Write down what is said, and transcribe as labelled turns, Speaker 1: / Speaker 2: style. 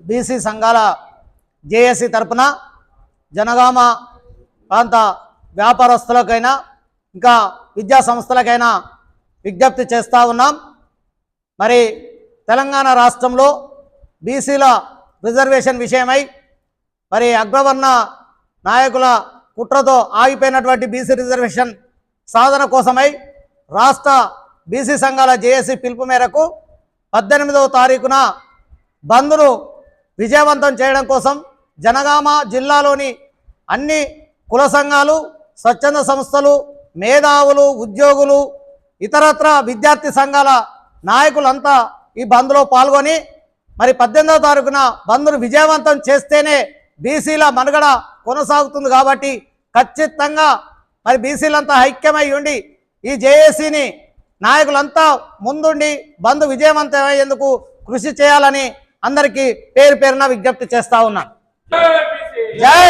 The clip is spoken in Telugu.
Speaker 1: బీసీ సంఘాల జేఏసీ తరపున జనగామ ప్రాంత వ్యాపారస్తులకైనా ఇంకా విద్యా సంస్థలకైనా విజ్ఞప్తి చేస్తూ ఉన్నాం. మరి తెలంగాణ రాష్ట్రంలో బీసీల రిజర్వేషన్ విషయమై మరి అగ్రవర్ణ నాయకుల కుట్రతో ఆగిపోయినటువంటి బీసీ రిజర్వేషన్ సాధన కోసమై రాష్ట్ర బీసీ సంఘాల జేఏసీ పిలుపు మేరకు 18వ తారీఖున బంద్ను విజయవంతం చేయడం కోసం జనగామ జిల్లాలోని అన్ని కుల సంఘాలు, స్వచ్ఛంద సంస్థలు, మేధావులు, ఉద్యోగులు, ఇతరత్ర విద్యార్థి సంఘాల నాయకులంతా ఈ బంద్లో పాల్గొని మరి 18వ తారీఖున బంద్ను విజయవంతం చేస్తేనే బీసీల మనుగడ కొనసాగుతుంది. కాబట్టి ఖచ్చితంగా మరి బీసీలంతా ఐక్యమై ఉండి ఈ జేఏసీని నాయకులంతా ముందుండి బంద్ విజయవంతమయ్యేందుకు కృషి చేయాలని అందరికీ పేరు పేరున విజ్ఞప్తి చేస్తా ఉన్నాను. జై